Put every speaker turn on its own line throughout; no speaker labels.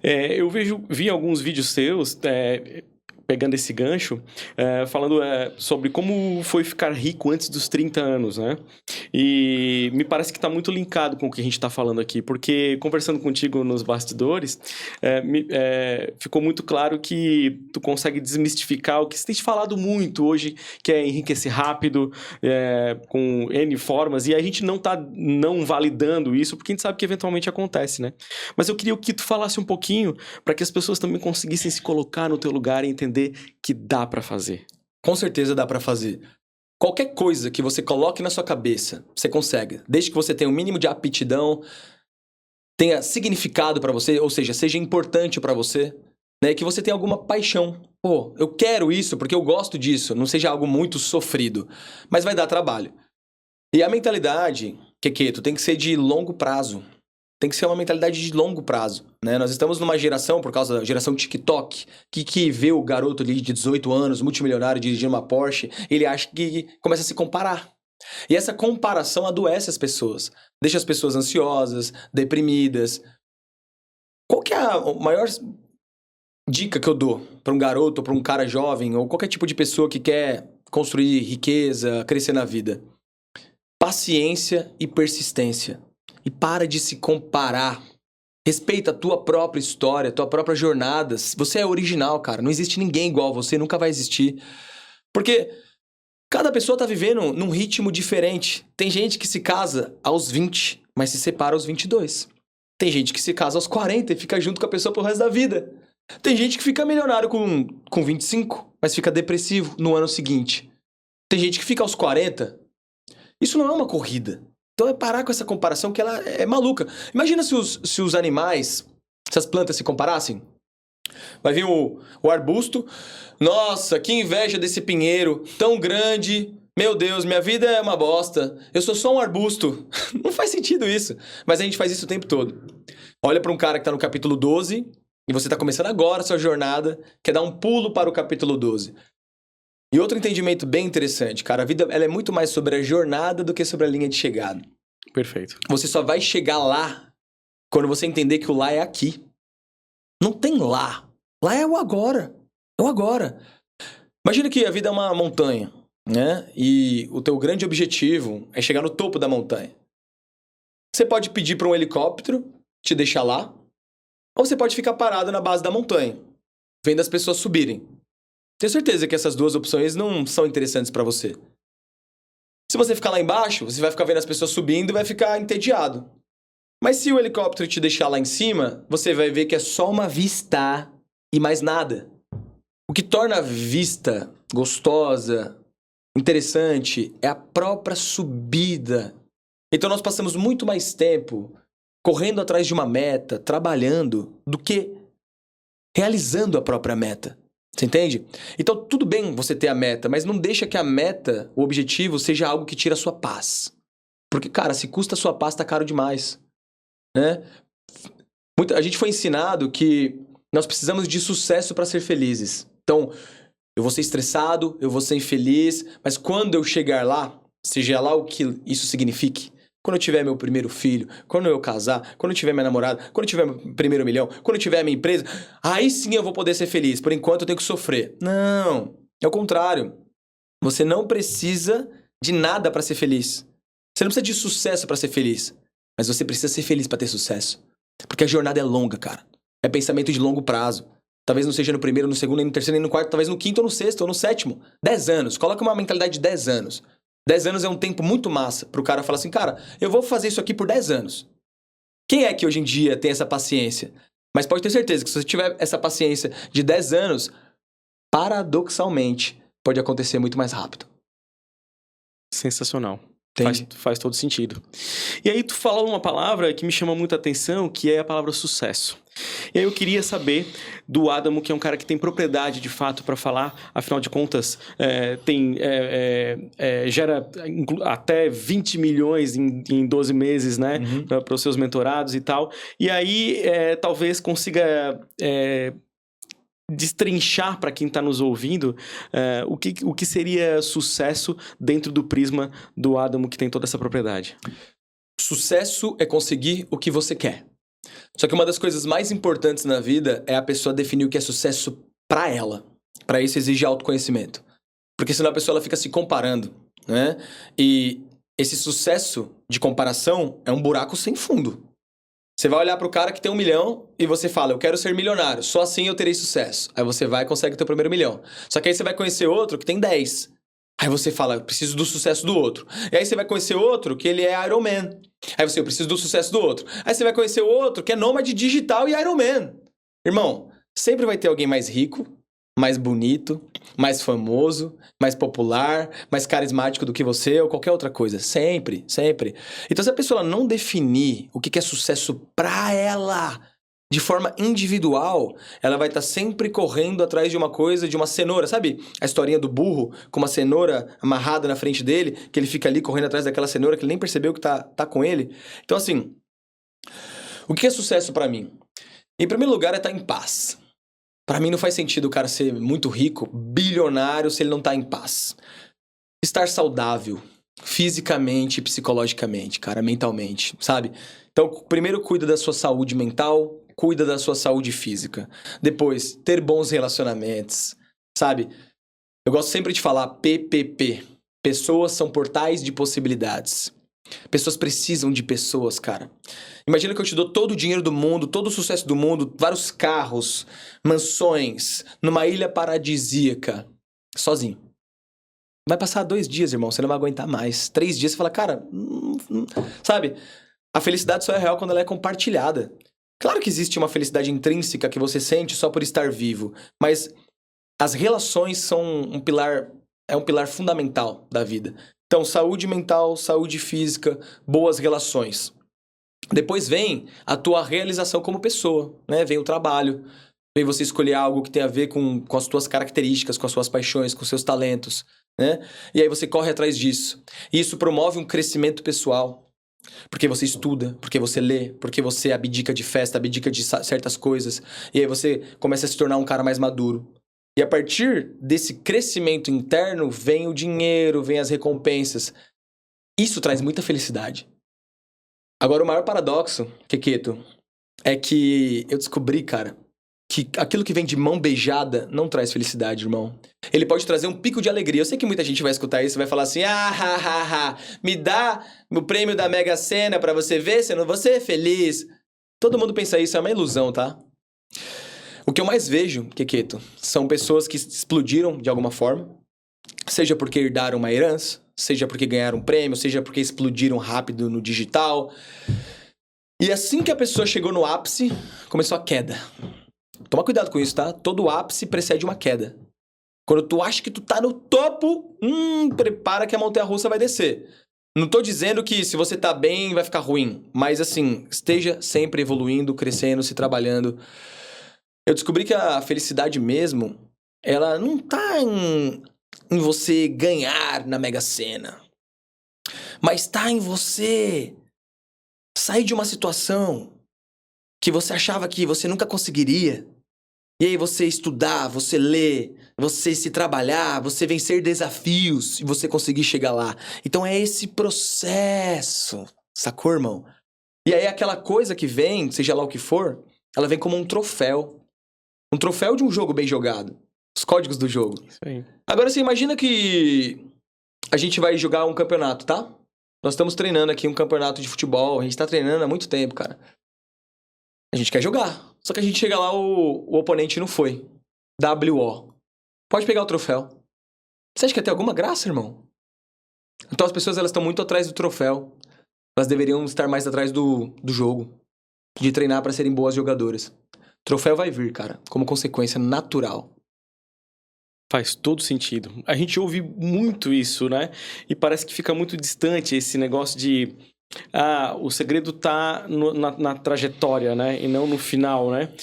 Eu vi alguns vídeos seus, pegando esse gancho, falando sobre como foi ficar rico antes dos 30 anos, né? E me parece que está muito linkado com o que a gente está falando aqui, porque conversando contigo nos bastidores, ficou muito claro que tu consegue desmistificar o que você tem falado muito hoje, que é enriquecer rápido, com N formas, e a gente não está não validando isso, porque a gente sabe que eventualmente acontece, né? Mas eu queria que tu falasse um pouquinho para que as pessoas também conseguissem se colocar no teu lugar e entender que dá para fazer.
Com certeza dá pra fazer. Qualquer coisa que você coloque na sua cabeça, você consegue. Desde que você tenha um mínimo de aptidão, tenha significado pra você, ou seja, seja importante pra você, né? Que você tenha alguma paixão. Pô, eu quero isso porque eu gosto disso. Não seja algo muito sofrido. Mas vai dar trabalho. E a mentalidade, tu tem que ser de longo prazo. Tem que ser uma mentalidade de longo prazo, né? Nós estamos numa geração, por causa da geração TikTok, que vê o garoto ali de 18 anos, multimilionário, dirigindo uma Porsche, ele acha que começa a se comparar. E essa comparação adoece as pessoas, deixa as pessoas ansiosas, deprimidas. Qual que é a maior dica que eu dou para um garoto, para um cara jovem, ou qualquer tipo de pessoa que quer construir riqueza, crescer na vida? Paciência e persistência. E para de se comparar. Respeita a tua própria história, a tua própria jornada. Você é original, cara. Não existe ninguém igual a você, nunca vai existir. Porque cada pessoa tá vivendo num ritmo diferente. Tem gente que se casa aos 20, mas se separa aos 22. Tem gente que se casa aos 40 e fica junto com a pessoa pro resto da vida. Tem gente que fica milionário com 25, mas fica depressivo no ano seguinte. Tem gente que fica aos 40. Isso não é uma corrida. Então é parar com essa comparação que ela é maluca. Imagina se os animais, se as plantas se comparassem. Vai vir o arbusto. Nossa, que inveja desse pinheiro tão grande. Meu Deus, minha vida é uma bosta. Eu sou só um arbusto. Não faz sentido isso. Mas a gente faz isso o tempo todo. Olha para um cara que tá no capítulo 12 e você tá começando agora a sua jornada, quer dar um pulo para o capítulo 12. E outro entendimento bem interessante, cara, a vida ela é muito mais sobre a jornada do que sobre a linha de chegada.
Perfeito.
Você só vai chegar lá quando você entender que o lá é aqui. Não tem lá. Lá é o agora. É o agora. Imagina que a vida é uma montanha, né? E o teu grande objetivo é chegar no topo da montanha. Você pode pedir para um helicóptero te deixar lá, ou você pode ficar parado na base da montanha, vendo as pessoas subirem. Tenho certeza que essas duas opções não são interessantes para você. Se você ficar lá embaixo, você vai ficar vendo as pessoas subindo e vai ficar entediado. Mas se o helicóptero te deixar lá em cima, você vai ver que é só uma vista e mais nada. O que torna a vista gostosa, interessante, é a própria subida. Então nós passamos muito mais tempo correndo atrás de uma meta, trabalhando, do que realizando a própria meta. Você entende? Então, tudo bem você ter a meta, mas não deixa que a meta, o objetivo, seja algo que tira a sua paz. Porque, cara, se custa a sua paz, tá caro demais. Né? A gente foi ensinado que nós precisamos de sucesso para ser felizes. Então, eu vou ser estressado, eu vou ser infeliz, mas quando eu chegar lá, seja lá o que isso signifique, quando eu tiver meu primeiro filho, quando eu casar, quando eu tiver minha namorada, quando eu tiver meu primeiro milhão, quando eu tiver minha empresa, aí sim eu vou poder ser feliz. Por enquanto eu tenho que sofrer. Não, é o contrário. Você não precisa de nada para ser feliz. Você não precisa de sucesso para ser feliz. Mas você precisa ser feliz para ter sucesso. Porque a jornada é longa, cara. É pensamento de longo prazo. Talvez não seja no primeiro, no segundo, nem no terceiro, nem no quarto, talvez no quinto ou no sexto ou no sétimo. 10 anos. Coloca uma mentalidade de 10 anos. 10 anos é um tempo muito massa pro cara falar assim, cara, eu vou fazer isso aqui por 10 anos. Quem é que hoje em dia tem essa paciência? Mas pode ter certeza que se você tiver essa paciência de 10 anos, paradoxalmente, pode acontecer muito mais rápido.
Sensacional.
Entende?
Faz todo sentido. E aí tu falou uma palavra que me chama muita atenção, que é a palavra sucesso. E aí eu queria saber do Adamo, que é um cara que tem propriedade de fato para falar, afinal de contas, gera até 20 milhões em 12 meses, né? Para os seus mentorados e tal. E aí talvez consiga destrinchar para quem está nos ouvindo o que seria sucesso dentro do prisma do Adamo, que tem toda essa propriedade.
Sucesso é conseguir o que você quer. Só que uma das coisas mais importantes na vida é a pessoa definir o que é sucesso pra ela. Pra isso exige autoconhecimento. Porque senão a pessoa ela fica se comparando, né? E esse sucesso de comparação é um buraco sem fundo. Você vai olhar pro cara que tem 1 milhão e você fala, eu quero ser milionário, só assim eu terei sucesso. Aí você vai e consegue o teu primeiro 1 milhão. Só que aí você vai conhecer outro que tem 10. Aí você fala, eu preciso do sucesso do outro. E aí você vai conhecer outro que ele é Iron Man. Aí você, eu preciso do sucesso do outro. Aí você vai conhecer outro que é nômade digital e Iron Man. Irmão, sempre vai ter alguém mais rico, mais bonito, mais famoso, mais popular, mais carismático do que você ou qualquer outra coisa. Sempre, sempre. Então, se a pessoa não definir o que é sucesso pra ela, de forma individual, ela vai estar sempre correndo atrás de uma coisa, de uma cenoura. Sabe a historinha do burro com uma cenoura amarrada na frente dele, que ele fica ali correndo atrás daquela cenoura que ele nem percebeu que tá com ele? Então, assim, o que é sucesso pra mim? Em primeiro lugar, é estar em paz. Pra mim não faz sentido o cara ser muito rico, bilionário, se ele não tá em paz. Estar saudável, fisicamente e psicologicamente, cara, mentalmente, sabe? Então, primeiro cuida da sua saúde mental, cuida da sua saúde física. Depois, ter bons relacionamentos, sabe? Eu gosto sempre de falar PPP. Pessoas são portais de possibilidades. Pessoas precisam de pessoas, cara. Imagina que eu te dou todo o dinheiro do mundo, todo o sucesso do mundo, vários carros, mansões, numa ilha paradisíaca, sozinho. Vai passar 2 dias, irmão, você não vai aguentar mais. 3 dias, você fala, cara, sabe? A felicidade só é real quando ela é compartilhada. Claro que existe uma felicidade intrínseca que você sente só por estar vivo, mas as relações são um pilar fundamental da vida. Então, saúde mental, saúde física, boas relações. Depois vem a tua realização como pessoa, né? Vem o trabalho, vem você escolher algo que tem a ver com as tuas características, com as suas paixões, com os seus talentos, né? E aí você corre atrás disso. E isso promove um crescimento pessoal. Porque você estuda, porque você lê, porque você abdica de festa, abdica de certas coisas. E aí você começa a se tornar um cara mais maduro. E a partir desse crescimento interno, vem o dinheiro, vem as recompensas. Isso traz muita felicidade. Agora, o maior paradoxo, Keketo, é que eu descobri, cara, que aquilo que vem de mão beijada não traz felicidade, irmão. Ele pode trazer um pico de alegria. Eu sei que muita gente vai escutar isso e vai falar assim, me dá o prêmio da Mega Sena pra você ver, se eu não vou ser feliz. Todo mundo pensa isso, é uma ilusão, tá? O que eu mais vejo, Keketo, são pessoas que explodiram de alguma forma, seja porque herdaram uma herança, seja porque ganharam um prêmio, seja porque explodiram rápido no digital. E assim que a pessoa chegou no ápice, começou a queda. Toma cuidado com isso, tá? Todo ápice precede uma queda. Quando tu acha que tu tá no topo, prepara que a montanha-russa vai descer. Não tô dizendo que se você tá bem vai ficar ruim, mas assim, esteja sempre evoluindo, crescendo, se trabalhando. Eu descobri que a felicidade mesmo, ela não tá em você ganhar na Mega Sena. Mas tá em você sair de uma situação que você achava que você nunca conseguiria. E aí você estudar, você ler, você se trabalhar, você vencer desafios e você conseguir chegar lá. Então é esse processo, sacou, irmão? E aí aquela coisa que vem, seja lá o que for, ela vem como um troféu. Um troféu de um jogo bem jogado. Os códigos do jogo.
Isso aí.
Agora você imagina que a gente vai jogar um campeonato, tá? Nós estamos treinando aqui um campeonato de futebol. A gente tá treinando há muito tempo, cara. A gente quer jogar. Só que a gente chega lá, o oponente não foi. WO. Pode pegar o troféu. Você acha que ia ter alguma graça, irmão? Então as pessoas elas estão muito atrás do troféu. Elas deveriam estar mais atrás do jogo. De treinar para serem boas jogadoras. Troféu vai vir, cara, como consequência natural.
Faz todo sentido. A gente ouve muito isso, né? E parece que fica muito distante esse negócio de... o segredo tá na trajetória, né? E não no final, né?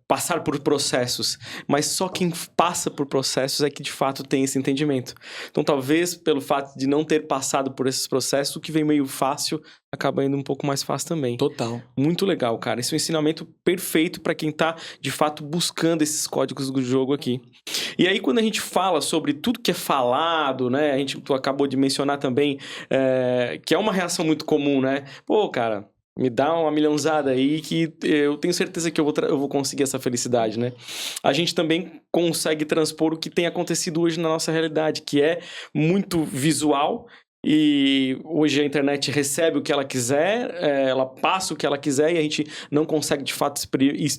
Passar por processos. Mas só quem passa por processos é que de fato tem esse entendimento. Então talvez pelo fato de não ter passado por esses processos, o que vem meio fácil acaba indo um pouco mais fácil também.
Total.
Muito legal, cara. Esse é um ensinamento perfeito para quem tá de fato buscando esses códigos do jogo aqui. E aí quando a gente fala sobre tudo que é falado, né? Tu acabou de mencionar também que é uma reação muito comum, né? Pô, cara, Me dá uma milhãozada aí que eu tenho certeza que eu vou conseguir essa felicidade, né? A gente também consegue transpor o que tem acontecido hoje na nossa realidade, que é muito visual. E hoje a internet recebe o que ela quiser, ela passa o que ela quiser e a gente não consegue de fato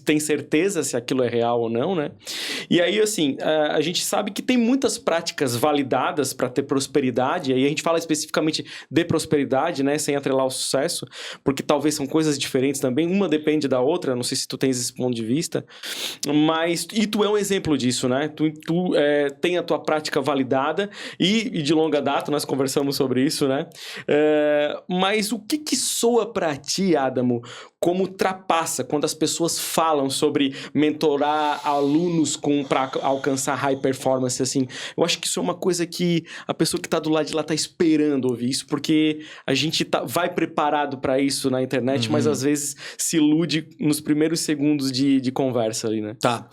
tem certeza se aquilo é real ou não, né? E aí, assim, a gente sabe que tem muitas práticas validadas para ter prosperidade, e aí a gente fala especificamente de prosperidade, né? Sem atrelar o sucesso, porque talvez são coisas diferentes também, uma depende da outra, não sei se tu tens esse ponto de vista, mas... E tu é um exemplo disso, né? Tu tem a tua prática validada e de longa data, nós conversamos sobre isso, né? Mas o que soa pra ti, Adamo, como trapaça quando as pessoas falam sobre mentorar alunos para alcançar high performance, assim? Eu acho que isso é uma coisa que a pessoa que tá do lado de lá tá esperando ouvir isso, porque a gente vai preparado para isso na internet, mas às vezes se ilude nos primeiros segundos de conversa ali, né?
Tá.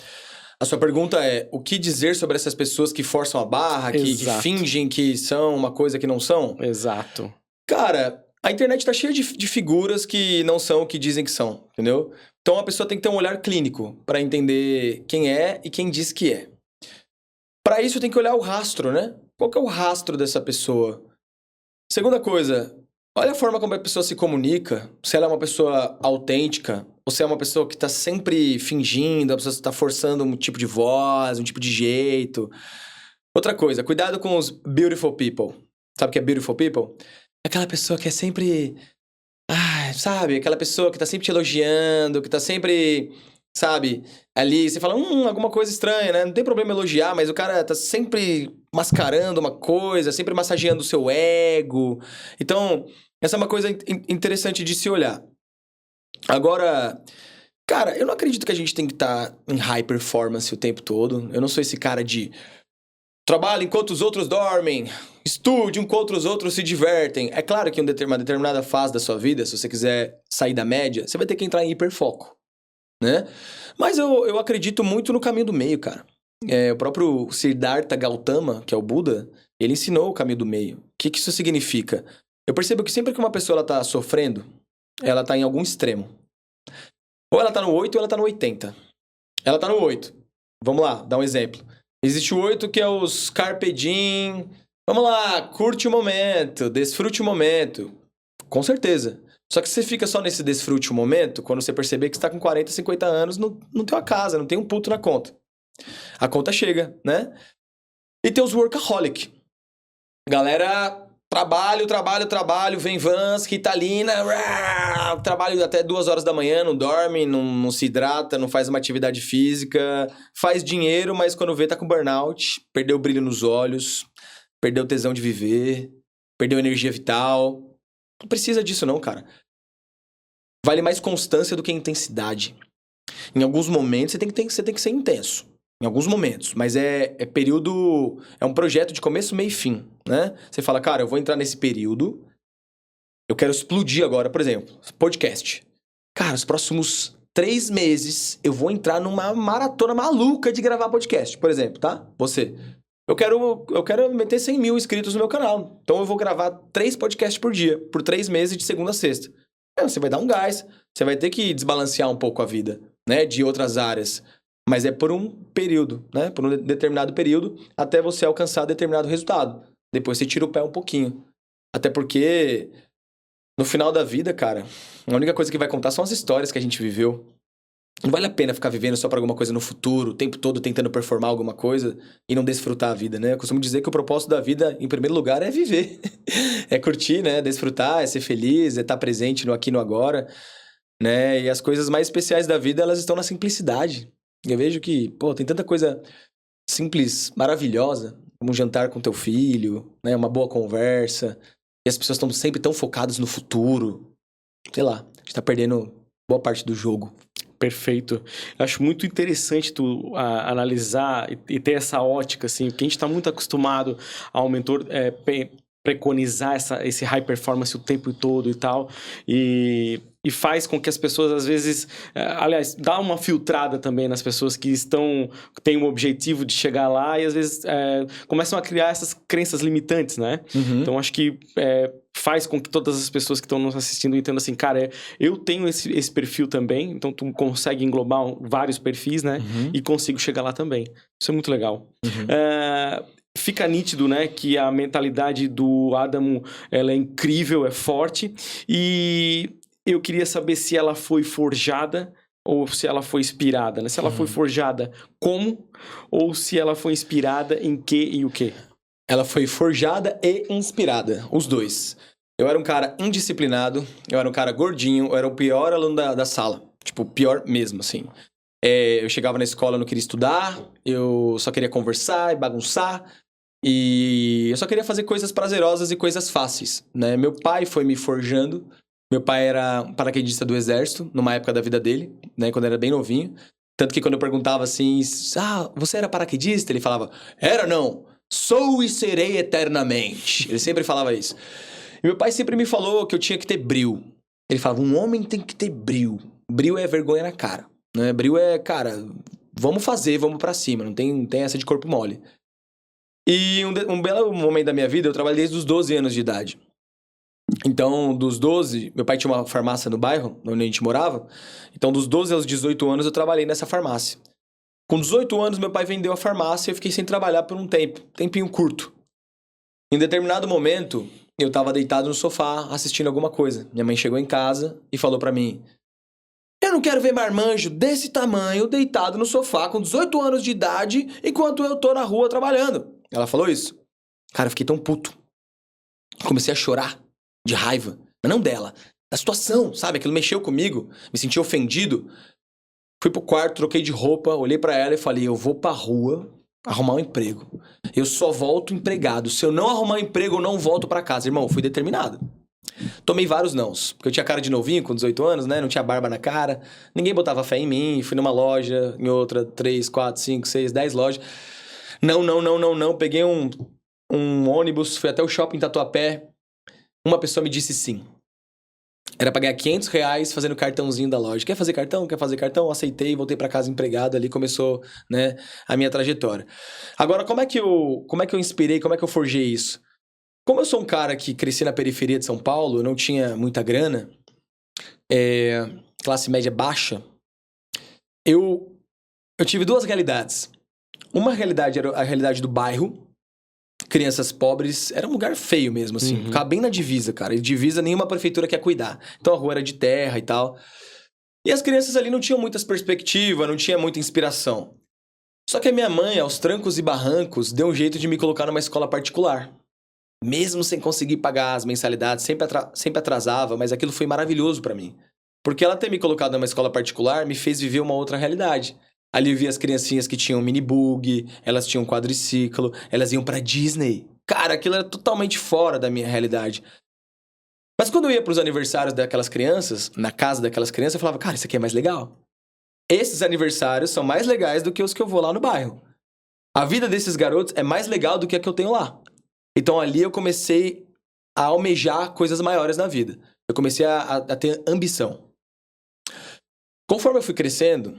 A sua pergunta é, o que dizer sobre essas pessoas que forçam a barra, que fingem que são uma coisa que não são?
Exato.
Cara, a internet tá cheia de figuras que não são o que dizem que são, entendeu? Então a pessoa tem que ter um olhar clínico para entender quem é e quem diz que é. Para isso tem que olhar o rastro, né? Qual que é o rastro dessa pessoa? Segunda coisa, olha a forma como a pessoa se comunica, se ela é uma pessoa autêntica, ou se é uma pessoa que tá sempre fingindo, a pessoa tá forçando um tipo de voz, um tipo de jeito. Outra coisa, cuidado com os beautiful people. Sabe o que é beautiful people? Aquela pessoa que é sempre... sabe? Aquela pessoa que tá sempre te elogiando, que tá sempre... Sabe? Ali, você fala, alguma coisa estranha, né? Não tem problema elogiar, mas o cara tá sempre mascarando uma coisa, sempre massageando o seu ego. Então, essa é uma coisa interessante de se olhar. Agora, cara, eu não acredito que a gente tem que estar em high performance o tempo todo. Eu não sou esse cara de trabalho enquanto os outros dormem, estude enquanto os outros se divertem. É claro que em uma determinada fase da sua vida, se você quiser sair da média, você vai ter que entrar em hiperfoco, né? Mas eu acredito muito no caminho do meio, cara. O próprio Siddhartha Gautama, que é o Buda, ele ensinou o caminho do meio. O que isso significa? Eu percebo que sempre que uma pessoa ela tá sofrendo, ela tá em algum extremo. Ou ela tá no 8 ou ela tá no 80. Ela tá no 8. Vamos lá, dar um exemplo. Existe o 8 que é os carpe diem. Vamos lá, curte o momento, desfrute o momento. Com certeza. Só que se você fica só nesse desfrute o momento, quando você perceber que você tá com 40, 50 anos, não tem uma casa, não tem um puto na conta. A conta chega, né? E tem os workaholic. Galera... Trabalho, vem Vans, Ritalina, trabalho até 2 horas da manhã, não dorme, não se hidrata, não faz uma atividade física, faz dinheiro, mas quando vê tá com burnout, perdeu o brilho nos olhos, perdeu o tesão de viver, perdeu energia vital. Não precisa disso não, cara. Vale mais constância do que intensidade. Em alguns momentos você tem que ser intenso. Em alguns momentos, mas é um projeto de começo, meio e fim, né? Você fala, cara, eu vou entrar nesse período, eu quero explodir agora, por exemplo, podcast. Cara, os próximos 3 meses eu vou entrar numa maratona maluca de gravar podcast, por exemplo, tá? Você. Eu quero meter 100 mil inscritos no meu canal, então eu vou gravar 3 podcasts por dia, por 3 meses, de segunda a sexta. Você vai dar um gás, você vai ter que desbalancear um pouco a vida, né? De outras áreas. Mas é por um período, né? Por um determinado período, até você alcançar determinado resultado. Depois você tira o pé um pouquinho. Até porque, no final da vida, cara, a única coisa que vai contar são as histórias que a gente viveu. Não vale a pena ficar vivendo só pra alguma coisa no futuro, o tempo todo tentando performar alguma coisa e não desfrutar a vida, né? Eu costumo dizer que o propósito da vida, em primeiro lugar, é viver. É curtir, né? Desfrutar, é ser feliz, é estar presente no aqui e no agora, né? E as coisas mais especiais da vida, elas estão na simplicidade. Eu vejo que, tem tanta coisa simples, maravilhosa, como um jantar com teu filho, né? Uma boa conversa. E as pessoas estão sempre tão focadas no futuro. Sei lá, a gente tá perdendo boa parte do jogo.
Perfeito. Eu acho muito interessante tu analisar e ter essa ótica, assim, porque a gente tá muito acostumado ao mentor preconizar esse high performance o tempo todo e tal, e faz com que as pessoas, às vezes, aliás, dá uma filtrada também nas pessoas que têm um objetivo de chegar lá e, às vezes, começam a criar essas crenças limitantes, né?
Uhum.
Então, acho que faz com que todas as pessoas que estão nos assistindo entendam assim, cara, eu tenho esse perfil também, então tu consegue englobar vários perfis, né? E consigo chegar lá também. Isso é muito legal. Fica nítido, né, que a mentalidade do Adamo, ela é incrível, é forte, e eu queria saber se ela foi forjada ou se ela foi inspirada, né? Se ela foi forjada como, ou se ela foi inspirada em que e o quê?
Ela foi forjada e inspirada, os dois. Eu era um cara indisciplinado, eu era um cara gordinho, eu era o pior aluno da sala. Tipo, pior mesmo, assim. Eu chegava na escola, eu não queria estudar, eu só queria conversar e bagunçar. E eu só queria fazer coisas prazerosas e coisas fáceis, né? Meu pai foi me forjando. Meu pai era um paraquedista do exército, numa época da vida dele, né? Quando era bem novinho. Tanto que quando eu perguntava assim, você era paraquedista? Ele falava, era não, sou e serei eternamente. Ele sempre falava isso. E meu pai sempre me falou que eu tinha que ter brio. Ele falava, um homem tem que ter brio. Brio é vergonha na cara, né? Brio é, cara, vamos fazer, vamos pra cima, não tem essa de corpo mole. E um belo momento da minha vida, eu trabalhei desde os 12 anos de idade. Então, dos 12, meu pai tinha uma farmácia no bairro, onde a gente morava. Então, dos 12 aos 18 anos, eu trabalhei nessa farmácia. Com 18 anos, meu pai vendeu a farmácia e eu fiquei sem trabalhar por um tempinho curto. Em determinado momento, eu tava deitado no sofá, assistindo alguma coisa. Minha mãe chegou em casa e falou pra mim, eu não quero ver marmanjo desse tamanho, deitado no sofá, com 18 anos de idade, enquanto eu tô na rua trabalhando. Ela falou isso. Cara, eu fiquei tão puto. Comecei a chorar de raiva. Mas não dela. Da situação, sabe? Aquilo mexeu comigo. Me senti ofendido. Fui pro quarto, troquei de roupa, olhei pra ela e falei, eu vou pra rua arrumar um emprego. Eu só volto empregado. Se eu não arrumar um emprego, eu não volto pra casa. Irmão, fui determinado. Tomei vários nãos. Porque eu tinha cara de novinho, com 18 anos, né? Não tinha barba na cara. Ninguém botava fé em mim. Fui numa loja, em outra, 3, 4, 5, 6, 10 lojas. Não. Peguei um ônibus, fui até o shopping Tatuapé. Uma pessoa me disse sim. Era pra ganhar R$500 fazendo cartãozinho da loja. Quer fazer cartão? Quer fazer cartão? Aceitei, voltei pra casa empregado. Ali começou, né, a minha trajetória. Agora, como é que eu inspirei, como é que eu forjei isso? Como eu sou um cara que cresci na periferia de São Paulo, eu não tinha muita grana, classe média baixa, eu tive duas realidades. Uma realidade era a realidade do bairro, crianças pobres, era um lugar feio mesmo, assim. Ficava bem na divisa, cara. E divisa nenhuma prefeitura quer cuidar. Então a rua era de terra e tal. E as crianças ali não tinham muitas perspectivas, não tinha muita inspiração. Só que a minha mãe, aos trancos e barrancos, deu um jeito de me colocar numa escola particular. Mesmo sem conseguir pagar as mensalidades, sempre atrasava, mas aquilo foi maravilhoso pra mim. Porque ela ter me colocado numa escola particular me fez viver uma outra realidade. Ali eu via as criancinhas que tinham minibug, elas tinham quadriciclo, elas iam pra Disney. Cara, aquilo era totalmente fora da minha realidade. Mas quando eu ia pros aniversários daquelas crianças, na casa daquelas crianças, eu falava, cara, isso aqui é mais legal. Esses aniversários são mais legais do que os que eu vou lá no bairro. A vida desses garotos é mais legal do que a que eu tenho lá. Então ali eu comecei a almejar coisas maiores na vida. Eu comecei a ter ambição. Conforme eu fui crescendo,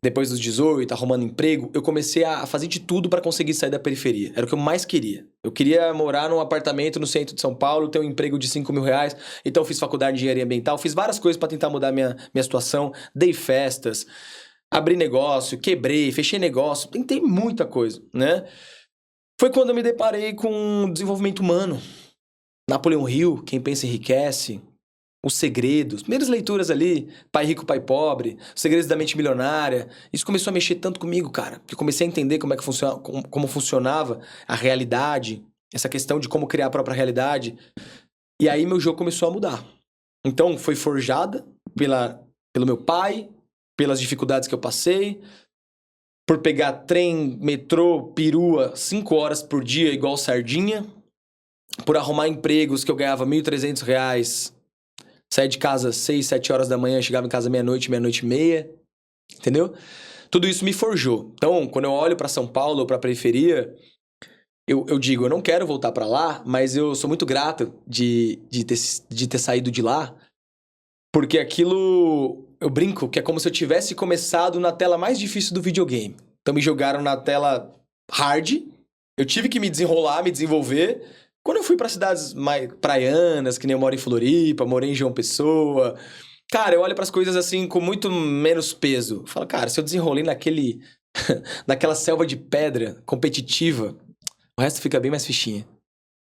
depois dos 18, arrumando emprego, eu comecei a fazer de tudo para conseguir sair da periferia. Era o que eu mais queria. Eu queria morar num apartamento no centro de São Paulo, ter um emprego de R$5.000. Então eu fiz faculdade de engenharia ambiental, fiz várias coisas para tentar mudar minha situação. Dei festas, abri negócio, quebrei, fechei negócio. Tentei muita coisa, né? Foi quando eu me deparei com desenvolvimento humano. Napoleão Hill, Quem Pensa Enriquece. Os Segredos, primeiras leituras ali, Pai Rico, Pai Pobre, Os Segredos da Mente Milionária. Isso começou a mexer tanto comigo, cara, que eu comecei a entender como funcionava a realidade, essa questão de como criar a própria realidade. E aí meu jogo começou a mudar. Então foi forjada pelo meu pai, pelas dificuldades que eu passei, por pegar trem, metrô, perua 5 horas por dia igual sardinha, por arrumar empregos que eu ganhava R$1.300, saía de casa 6, 7 horas da manhã, chegava em casa meia-noite, meia-noite e meia. Entendeu? Tudo isso me forjou. Então, quando eu olho pra São Paulo ou pra periferia, eu digo, eu não quero voltar pra lá, mas eu sou muito grato de ter saído de lá, porque aquilo, eu brinco, que é como se eu tivesse começado na tela mais difícil do videogame. Então me jogaram na tela hard, eu tive que me desenrolar, me desenvolver, Quando eu fui pra cidades mais praianas, que nem eu moro em Floripa, morei em João Pessoa, cara, eu olho pras coisas assim com muito menos peso. Falo, cara, se eu desenrolei naquela selva de pedra competitiva, o resto fica bem mais fichinha.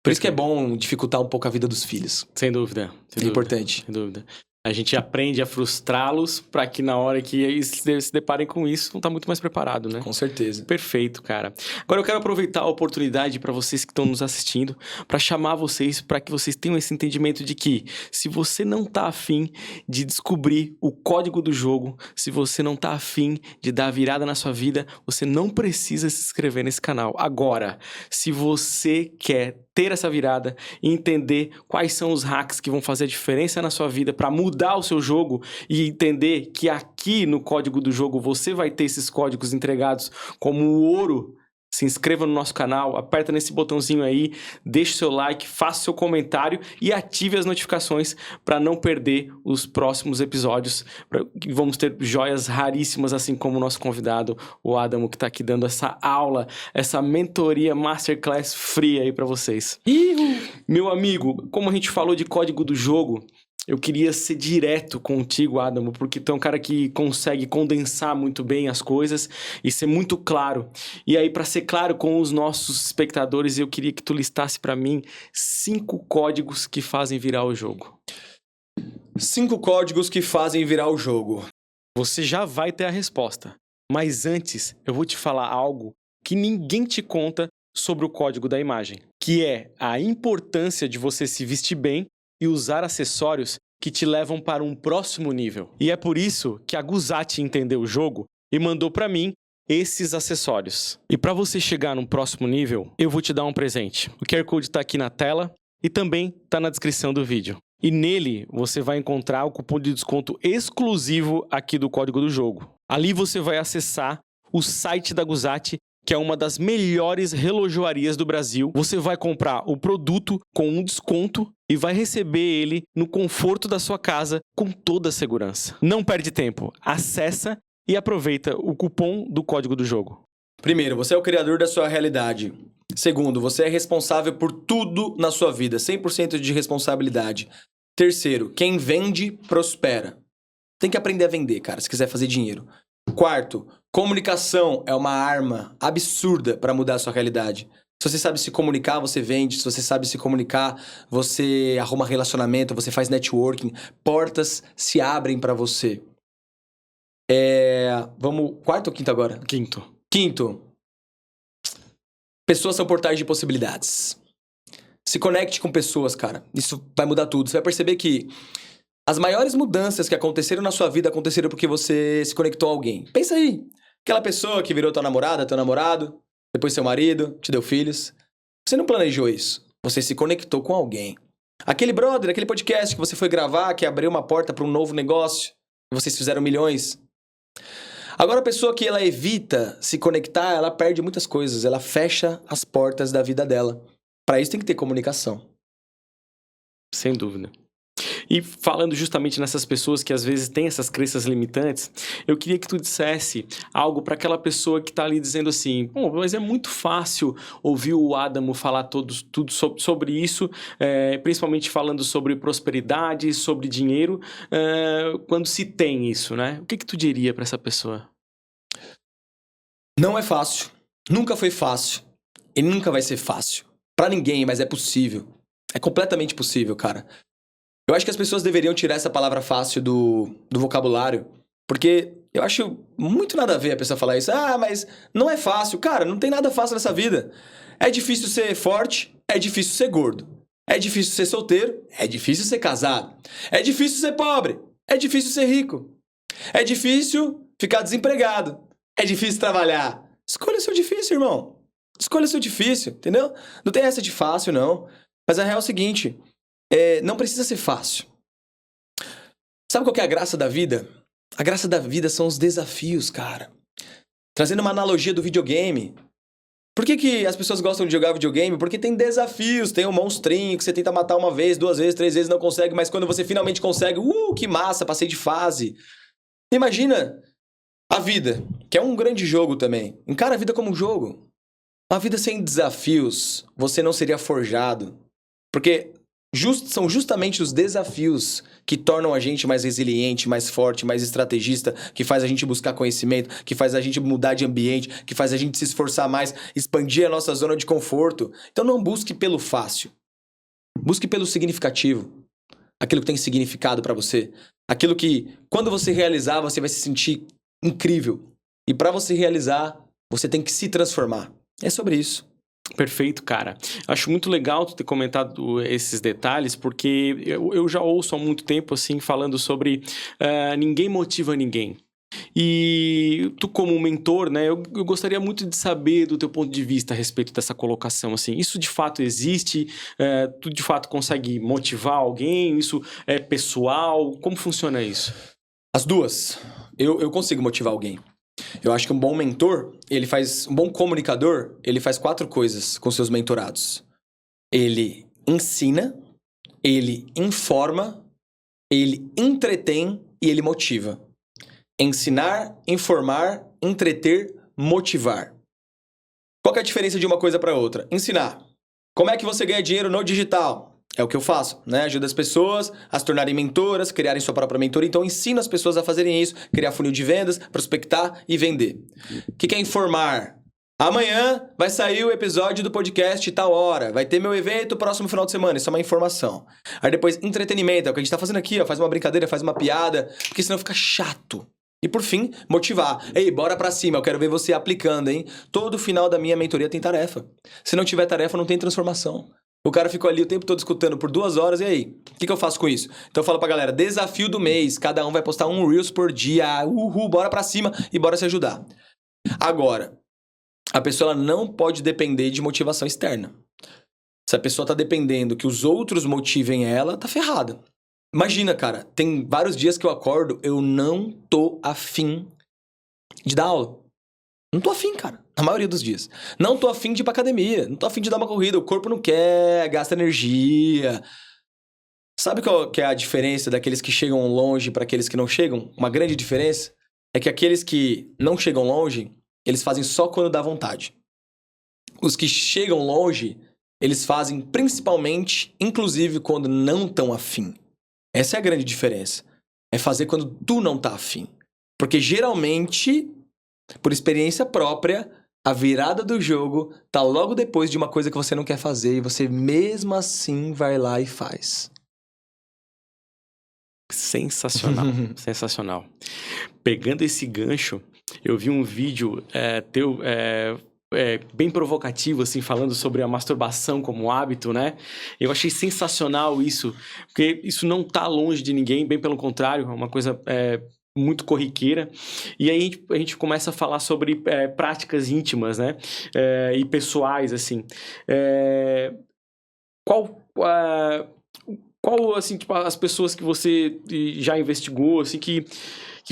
Por isso que é bom dificultar um pouco a vida dos filhos.
Sem dúvida.
É importante.
Sem dúvida. A gente aprende a frustrá-los para que na hora que eles se deparem com isso, não tá muito mais preparado, né?
Com certeza.
Perfeito, cara. Agora eu quero aproveitar a oportunidade para vocês que estão nos assistindo, para chamar vocês, para que vocês tenham esse entendimento de que se você não tá afim de descobrir o código do jogo, se você não tá afim de dar a virada na sua vida, você não precisa se inscrever nesse canal. Agora, se você quer ter essa virada e entender quais são os hacks que vão fazer a diferença na sua vida para mudar o seu jogo e entender que aqui no código do jogo você vai ter esses códigos entregados como o ouro, se inscreva no nosso canal, aperta nesse botãozinho aí, deixe seu like, faça seu comentário e ative as notificações para não perder os próximos episódios. Vamos ter joias raríssimas, assim como o nosso convidado, o Adamo, que está aqui dando essa aula, essa mentoria masterclass free aí para vocês. Meu amigo, como a gente falou de código do jogo, eu queria ser direto contigo, Adamo, porque tu é um cara que consegue condensar muito bem as coisas e ser muito claro. E aí, para ser claro com os nossos espectadores, eu queria que tu listasse para mim 5 códigos que fazem virar o jogo.
5 códigos que fazem virar o jogo.
Você já vai ter a resposta. Mas antes, eu vou te falar algo que ninguém te conta sobre o código da imagem, que é a importância de você se vestir bem e usar acessórios que te levam para um próximo nível. E é por isso que a Guzatti entendeu o jogo e mandou para mim esses acessórios. E para você chegar num próximo nível, eu vou te dar um presente. O QR Code está aqui na tela e também está na descrição do vídeo. E nele você vai encontrar o cupom de desconto exclusivo aqui do código do jogo. Ali você vai acessar o site da Guzatti, que é uma das melhores relojoarias do Brasil. Você vai comprar o produto com um desconto e vai receber ele no conforto da sua casa com toda a segurança. Não perde tempo, acessa e aproveita o cupom do código do jogo.
Primeiro, você é o criador da sua realidade. Segundo, você é responsável por tudo na sua vida, 100% de responsabilidade. Terceiro, quem vende, prospera. Tem que aprender a vender, cara, se quiser fazer dinheiro. Quarto, comunicação é uma arma absurda para mudar a sua realidade. Se você sabe se comunicar, você vende. Se você sabe se comunicar, você arruma relacionamento, você faz networking. Portas se abrem para você. Vamos, quarto ou quinto agora? Quinto. Pessoas são portais de possibilidades. Se conecte com pessoas, cara. Isso vai mudar tudo. Você vai perceber que as maiores mudanças que aconteceram na sua vida aconteceram porque você se conectou a alguém. Pensa aí. Aquela pessoa que virou tua namorada, teu namorado, depois seu marido, te deu filhos. Você não planejou isso. Você se conectou com alguém. Aquele brother, aquele podcast que você foi gravar, que abriu uma porta para um novo negócio, e vocês fizeram milhões. Agora a pessoa que ela evita se conectar, ela perde muitas coisas. Ela fecha as portas da vida dela. Para isso tem que ter comunicação.
Sem dúvida. E falando justamente nessas pessoas que às vezes têm essas crenças limitantes, eu queria que tu dissesse algo para aquela pessoa que está ali dizendo assim, bom, mas é muito fácil ouvir o Adamo falar tudo sobre isso, principalmente falando sobre prosperidade, sobre dinheiro, quando se tem isso, né? O que tu diria para essa pessoa?
Não é fácil. Nunca foi fácil. E nunca vai ser fácil. Para ninguém, mas é possível. É completamente possível, cara. Eu acho que as pessoas deveriam tirar essa palavra fácil do vocabulário, porque eu acho muito nada a ver a pessoa falar isso. Ah, mas não é fácil. Cara, não tem nada fácil nessa vida. É difícil ser forte, é difícil ser gordo. É difícil ser solteiro, é difícil ser casado. É difícil ser pobre, é difícil ser rico. É difícil ficar desempregado. É difícil trabalhar. Escolha o seu difícil, irmão. Escolha o seu difícil, entendeu? Não tem essa de fácil, não. Mas a real é o seguinte... não precisa ser fácil. Sabe qual que é a graça da vida? A graça da vida são os desafios, cara. Trazendo uma analogia do videogame. Por que as pessoas gostam de jogar videogame? Porque tem desafios, tem um monstrinho que você tenta matar uma vez, 2 vezes, 3 vezes, não consegue, mas quando você finalmente consegue, que massa, passei de fase. Imagina a vida, que é um grande jogo também. Encara a vida como um jogo. Uma vida sem desafios, você não seria forjado. Porque são justamente os desafios que tornam a gente mais resiliente, mais forte, mais estrategista, que faz a gente buscar conhecimento, que faz a gente mudar de ambiente, que faz a gente se esforçar mais, expandir a nossa zona de conforto. Então não busque pelo fácil. Busque pelo significativo. Aquilo que tem significado pra você. Aquilo que, quando você realizar, você vai se sentir incrível. E pra você realizar, você tem que se transformar. É sobre isso.
Perfeito, cara. Acho muito legal tu ter comentado esses detalhes, porque eu já ouço há muito tempo, assim, falando sobre ninguém motiva ninguém. E tu como mentor, né, eu gostaria muito de saber do teu ponto de vista a respeito dessa colocação, assim, isso de fato existe? Tu de fato consegue motivar alguém? Isso é pessoal? Como funciona isso?
As duas. Eu consigo motivar alguém. Eu acho que um bom mentor, um bom comunicador, ele faz 4 coisas com seus mentorados. Ele ensina, ele informa, ele entretém e ele motiva. Ensinar, informar, entreter, motivar. Qual que é a diferença de uma coisa para outra? Ensinar. Como é que você ganha dinheiro no digital? É o que eu faço, né? Ajuda as pessoas a se tornarem mentoras, criarem sua própria mentoria. Então, eu ensino as pessoas a fazerem isso, criar funil de vendas, prospectar e vender. O que é informar? Amanhã vai sair o episódio do podcast tal hora. Vai ter meu evento próximo final de semana. Isso é uma informação. Aí depois, entretenimento. É o que a gente tá fazendo aqui, ó. Faz uma brincadeira, faz uma piada. Porque senão fica chato. E por fim, motivar. Ei, bora pra cima, eu quero ver você aplicando, hein? Todo final da minha mentoria tem tarefa. Se não tiver tarefa, não tem transformação. O cara ficou ali o tempo todo escutando por 2 horas, e aí? O que eu faço com isso? Então eu falo pra galera, desafio do mês, cada um vai postar um Reels por dia, bora pra cima e bora se ajudar. Agora, a pessoa ela não pode depender de motivação externa. Se a pessoa tá dependendo que os outros motivem ela, tá ferrada. Imagina, cara, tem vários dias que eu acordo, eu não tô afim de dar aula. Não tô afim, cara. Na maioria dos dias. Não tô afim de ir pra academia. Não tô afim de dar uma corrida. O corpo não quer, gasta energia. Sabe qual que é a diferença daqueles que chegam longe para aqueles que não chegam? Uma grande diferença é que aqueles que não chegam longe, eles fazem só quando dá vontade. Os que chegam longe, eles fazem principalmente, inclusive, quando não estão afim. Essa é a grande diferença. É fazer quando tu não tá afim. Porque geralmente, por experiência própria, a virada do jogo tá logo depois de uma coisa que você não quer fazer e você mesmo assim vai lá e faz.
Sensacional, sensacional. Pegando esse gancho, eu vi um vídeo teu bem provocativo, assim, falando sobre a masturbação como hábito, né? Eu achei sensacional isso, porque isso não tá longe de ninguém, bem pelo contrário, é uma coisa muito corriqueira. E aí a gente começa a falar sobre práticas íntimas, né? E pessoais, assim. Qual, assim, tipo, as pessoas que você já investigou, assim, que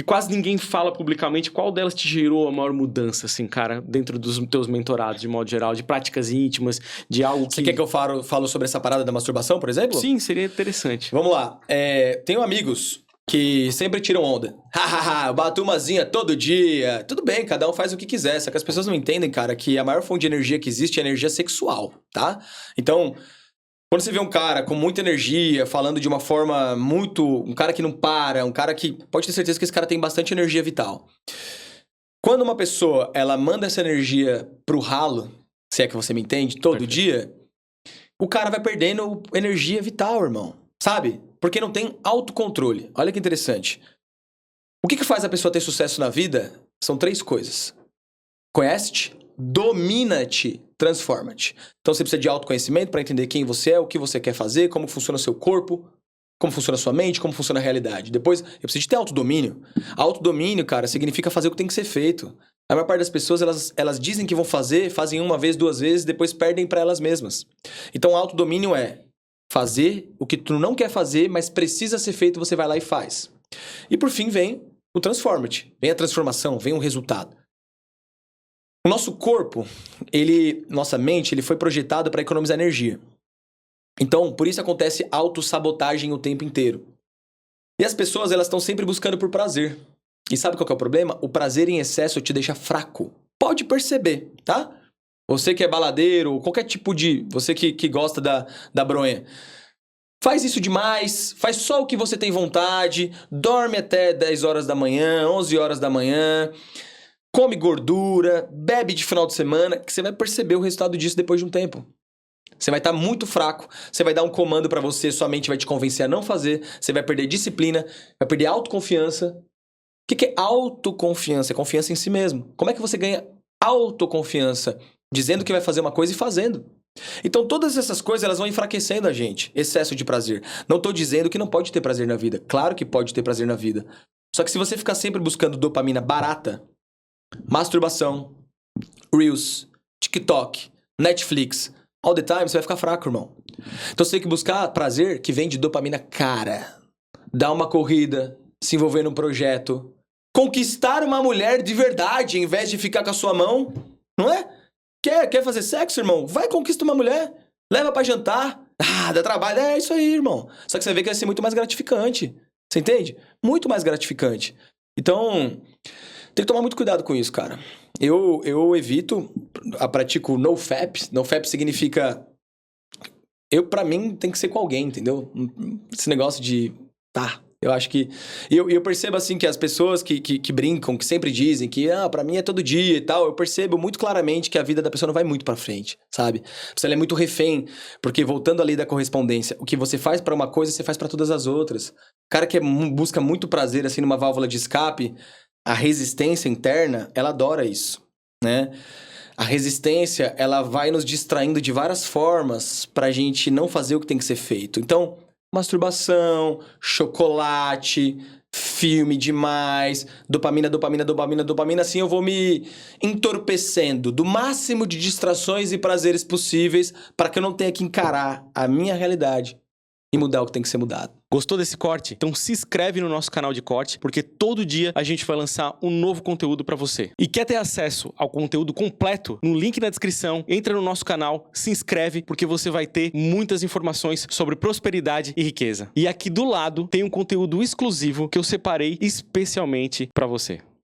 quase ninguém fala publicamente, qual delas te gerou a maior mudança, assim, cara, dentro dos teus mentorados, de modo geral, de práticas íntimas, de algo que...
Você quer que eu falo sobre essa parada da masturbação, por exemplo?
Sim, seria interessante.
Vamos lá. Tenho amigos que sempre tiram onda. Hahaha, eu bato umazinha todo dia. Tudo bem, cada um faz o que quiser, só que as pessoas não entendem, cara, que a maior fonte de energia que existe é a energia sexual, tá? Então... Quando você vê um cara com muita energia, falando de uma forma muito... Um cara que não para, um cara que... Pode ter certeza que esse cara tem bastante energia vital. Quando uma pessoa, ela manda essa energia pro ralo, se é que você me entende, todo dia, o cara vai perdendo energia vital, irmão. Sabe? Porque não tem autocontrole. Olha que interessante. O que faz a pessoa ter sucesso na vida? São 3 coisas. Conhece-te, domina-te, transforma-te. Então você precisa de autoconhecimento para entender quem você é, o que você quer fazer, como funciona o seu corpo, como funciona a sua mente, como funciona a realidade. Depois, eu preciso de ter autodomínio. Autodomínio, cara, significa fazer o que tem que ser feito. A maior parte das pessoas, elas dizem que vão fazer, fazem 1 vez, 2 vezes, depois perdem para elas mesmas. Então, autodomínio é fazer o que tu não quer fazer, mas precisa ser feito, você vai lá e faz. E por fim vem o transforma-te. Vem a transformação, vem o resultado. O nosso corpo, nossa mente, ele foi projetado para economizar energia. Então, por isso acontece autossabotagem o tempo inteiro. E as pessoas, elas estão sempre buscando por prazer. E sabe qual que é o problema? O prazer em excesso te deixa fraco. Pode perceber, tá? você que é baladeiro, qualquer tipo de... Você que gosta da bronha. Faz isso demais, faz só o que você tem vontade, dorme até 10 horas da manhã, 11 horas da manhã, come gordura, bebe de final de semana, que você vai perceber o resultado disso depois de um tempo. Você vai estar muito fraco, você vai dar um comando pra você, sua mente vai te convencer a não fazer, você vai perder disciplina, vai perder autoconfiança. O que é autoconfiança? É confiança em si mesmo. Como é que você ganha autoconfiança? Dizendo que vai fazer uma coisa e fazendo. Então todas essas coisas elas vão enfraquecendo a gente. Excesso de prazer. Não tô dizendo que não pode ter prazer na vida. Claro que pode ter prazer na vida. Só que se você ficar sempre buscando dopamina barata, masturbação, Reels, TikTok, Netflix, all the time, você vai ficar fraco, irmão. Então você tem que buscar prazer que vem de dopamina cara. Dar uma corrida, se envolver num projeto, conquistar uma mulher de verdade, em vez de ficar com a sua mão, não é? Quer fazer sexo, irmão? Vai conquista uma mulher, leva pra jantar. Ah, dá trabalho. É isso aí, irmão. Só que você vê que vai ser muito mais gratificante. Você entende? Muito mais gratificante. Então, tem que tomar muito cuidado com isso, cara. Eu evito, pratico NoFap. NoFap significa... Pra mim, tem que ser com alguém, entendeu? Esse negócio de... Tá... Eu acho que... Eu percebo, assim, que as pessoas que brincam, que sempre dizem que, pra mim é todo dia e tal, eu percebo muito claramente que a vida da pessoa não vai muito pra frente, sabe? Ela é muito refém, porque voltando à lei da correspondência, o que você faz pra uma coisa, você faz pra todas as outras. O cara que busca muito prazer, assim, numa válvula de escape, a resistência interna, ela adora isso, né? A resistência, ela vai nos distraindo de várias formas pra gente não fazer o que tem que ser feito. Então... masturbação, chocolate, filme demais, dopamina, assim eu vou me entorpecendo do máximo de distrações e prazeres possíveis para que eu não tenha que encarar a minha realidade e mudar o que tem que ser mudado.
Gostou desse corte? Então se inscreve no nosso canal de corte, porque todo dia a gente vai lançar um novo conteúdo para você. E quer ter acesso ao conteúdo completo? No link na descrição, entra no nosso canal, se inscreve, porque você vai ter muitas informações sobre prosperidade e riqueza. E aqui do lado tem um conteúdo exclusivo que eu separei especialmente para você.